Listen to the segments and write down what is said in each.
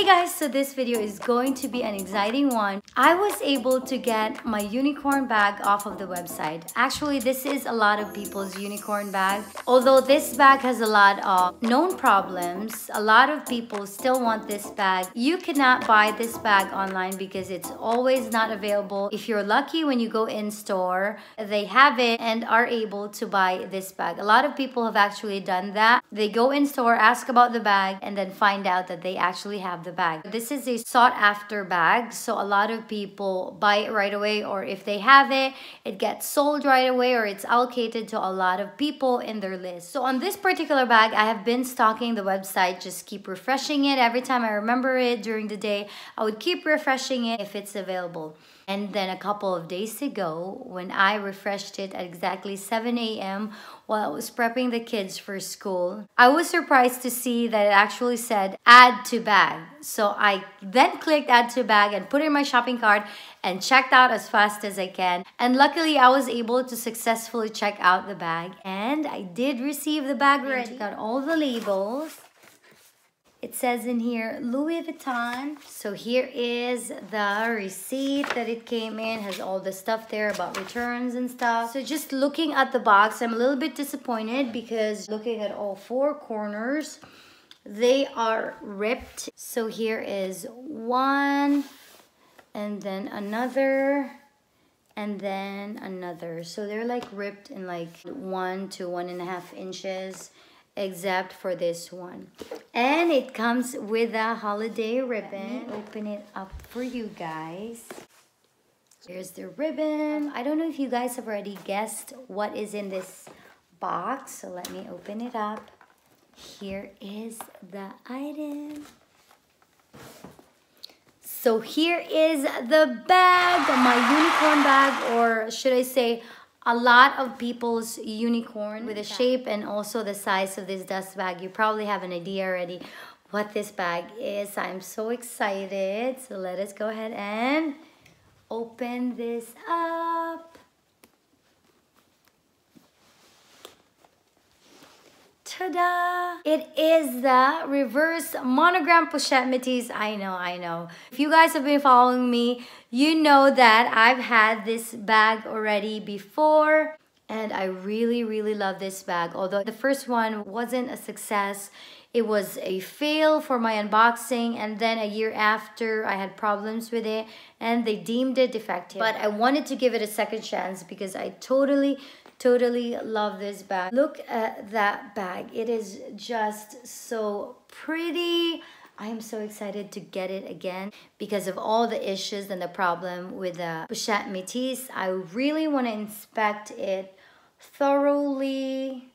Hey guys, so this video is going to be an exciting one. I was able to get my unicorn bag off of the website. Actually, this is a lot of people's unicorn bag. Although this bag has a lot of known problems, a lot of people still want this bag. You cannot buy this bag online because it's always not available. If you're lucky, when you go in store, they have it and are able to buy this bag. A lot of people have actually done that. They go in store, ask about the bag, and then find out that they actually have the bag. This is a sought after bag, so a lot of people buy it right away, or if they have it, it gets sold right away, or it's allocated to a lot of people in their list. So on this particular bag, I have been stalking the website, just keep refreshing it. Every time I remember it during the day, I would keep refreshing it if it's available. And then a couple of days ago, when I refreshed it at exactly 7 a.m. while I was prepping the kids for school, I was surprised to see that it actually said add to bag. So I then clicked add to bag and put it in my shopping cart and checked out as fast as I can. And luckily, I was able to successfully check out the bag. And I did receive the bag already. Got all the labels. It says in here, Louis Vuitton. So here is the receipt that it came in. Has all the stuff there about returns and stuff. So just looking at the box, I'm a little bit disappointed because looking at all four corners, they are ripped. So here is one, and then another, and then another. So they're like ripped in like 1 to 1.5 inches. Except for this one. And it comes with a holiday ribbon. Let me open it up for you guys. Here's the ribbon. I don't know if you guys have already guessed what is in this box, so let me open it up. Here is the item. So here is the bag, my unicorn bag, or should I say a lot of people's unicorn, with the shape and also the size of this dust bag. You probably have an idea already what this bag is. I'm so excited. So let us go ahead and open this up. Ta-da! It is the reverse monogram pochette Metis. I know. If you guys have been following me, you know that I've had this bag already before. And I really, really love this bag. Although the first one wasn't a success, it was a fail for my unboxing. And then a year after, I had problems with it and they deemed it defective. But I wanted to give it a second chance because I totally love this bag. Look at that bag. It is just so pretty. I am so excited to get it again because of all the issues and the problem with the Pochette Metis. I really want to inspect it thoroughly.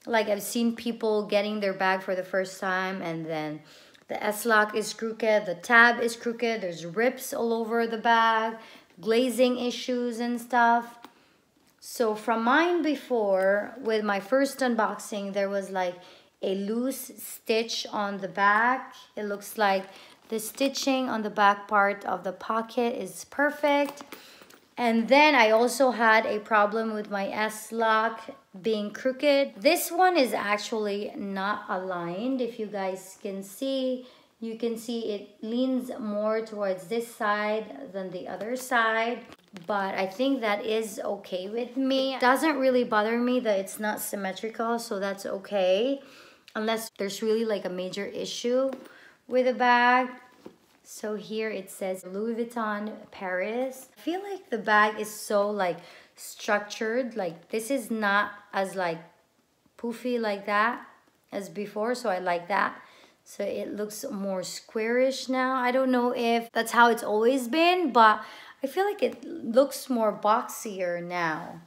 Like, I've seen people getting their bag for the first time and then the S-lock is crooked, the tab is crooked, there's rips all over the bag, glazing issues and stuff. So from mine before, with my first unboxing, there was like a loose stitch on the back. It looks like the stitching on the back part of the pocket is perfect. And then I also had a problem with my S-lock being crooked. This one is actually not aligned. If you guys can see, you can see it leans more towards this side than the other side. But I think that is okay with me. It doesn't really bother me that it's not symmetrical, so that's okay. Unless there's really like a major issue with the bag. So here it says Louis Vuitton Paris. I feel like the bag is so like structured. Like this is not as like poofy like that as before, so I like that. So it looks more squarish now. I don't know if that's how it's always been, but I feel like it looks more boxier now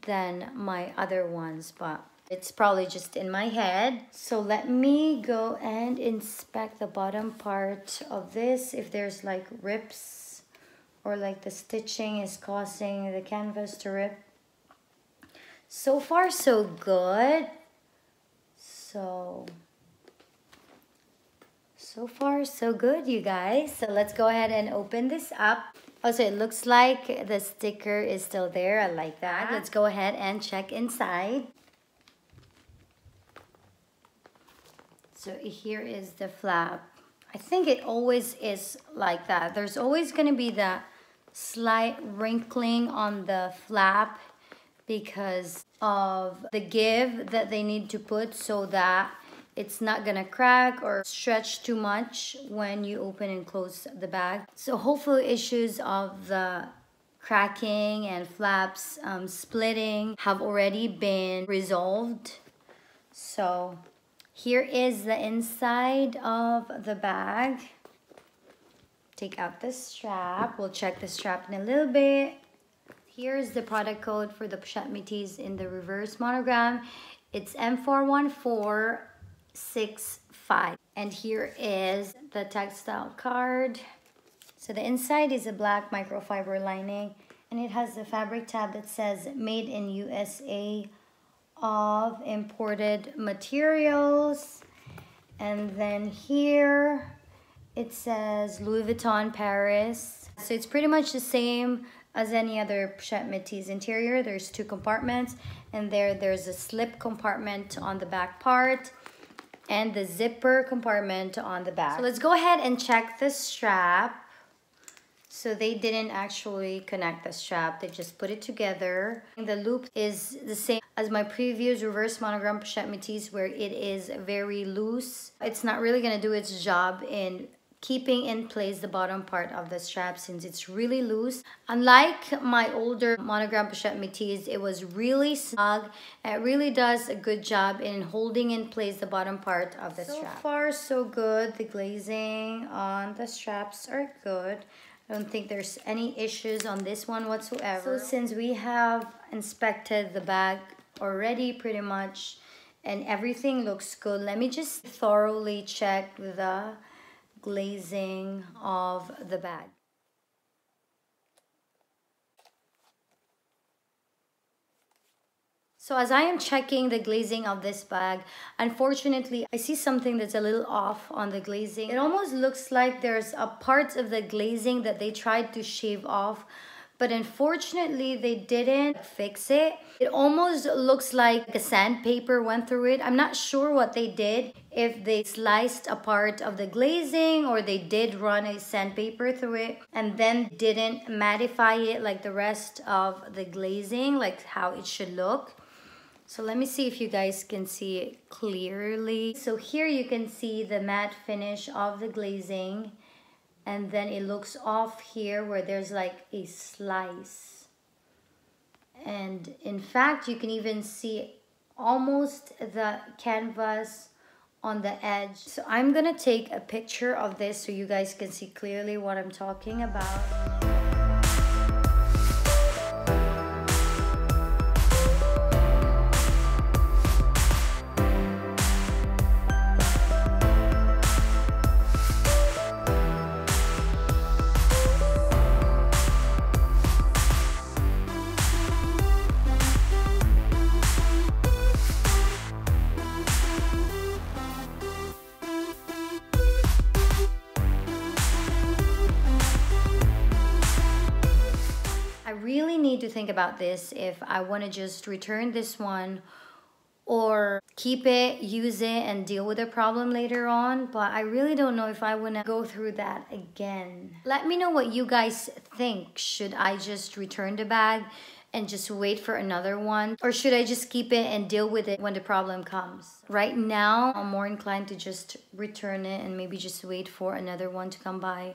than my other ones, but it's probably just in my head. So let me go and inspect the bottom part of this. If there's like rips or like the stitching is causing the canvas to rip. So far, so good. So far, so good, you guys. So let's go ahead and open this up. Also, it looks like the sticker is still there. I like that. Let's go ahead and check inside. So here is the flap. I think it always is like that. There's always gonna be that slight wrinkling on the flap because of the give that they need to put so that it's not gonna crack or stretch too much when you open and close the bag. So hopefully issues of the cracking and flaps splitting have already been resolved. So here is the inside of the bag. Take out the strap. We'll check the strap in a little bit. Here's the product code for the Pochette Metis in the reverse monogram. It's M41465. And here is the textile card. So the inside is a black microfiber lining, and it has the fabric tab that says made in USA of imported materials. And then here it says Louis Vuitton Paris. So it's pretty much the same as any other Pochette Metis interior. There's 2 compartments, and there's a slip compartment on the back part and the zipper compartment on the back. So let's go ahead and check the strap. So they didn't actually connect the strap, they just put it together. And the loop is the same as my previous reverse monogram Pochette Metis, where it is very loose. It's not really gonna do its job in keeping in place the bottom part of the strap since it's really loose. Unlike my older monogram Pochette Metis, it was really snug. It really does a good job in holding in place the bottom part of the strap. So far so good. The glazing on the straps are good. I don't think there's any issues on this one whatsoever. So since we have inspected the bag already pretty much and everything looks good, let me just thoroughly check the glazing of the bag. So as I am checking the glazing of this bag, unfortunately, I see something that's a little off on the glazing. It almost looks like there's a part of the glazing that they tried to shave off, but unfortunately, they didn't fix it. It almost looks like a sandpaper went through it. I'm not sure what they did, if they sliced a part of the glazing or they did run a sandpaper through it and then didn't mattify it like the rest of the glazing, like how it should look. So let me see if you guys can see it clearly. So here you can see the matte finish of the glazing, and then it looks off here where there's like a slice. And in fact, you can even see almost the canvas on the edge. So I'm gonna take a picture of this so you guys can see clearly what I'm talking about. Really need to think about this if I want to just return this one or keep it, use it, and deal with the problem later on. But I really don't know if I want to go through that again. Let me know what you guys think. Should I just return the bag and just wait for another one? Or should I just keep it and deal with it when the problem comes? Right now, I'm more inclined to just return it and maybe just wait for another one to come by.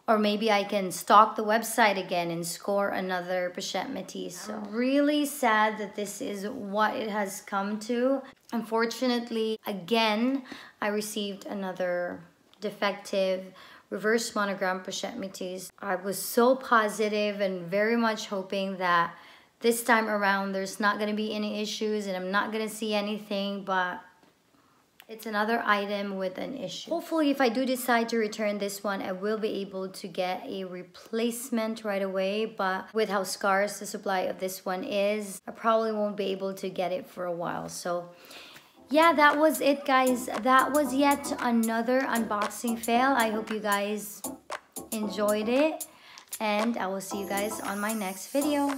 Or maybe I can stalk the website again and score another Pochette Metis. So really sad that this is what it has come to. Unfortunately, again, I received another defective reverse monogram Pochette Metis. I was so positive and very much hoping that this time around there's not gonna be any issues and I'm not gonna see anything, but it's another item with an issue. Hopefully, if I do decide to return this one, I will be able to get a replacement right away. But with how scarce the supply of this one is, I probably won't be able to get it for a while. So yeah, that was it, guys. That was yet another unboxing fail. I hope you guys enjoyed it. And I will see you guys on my next video.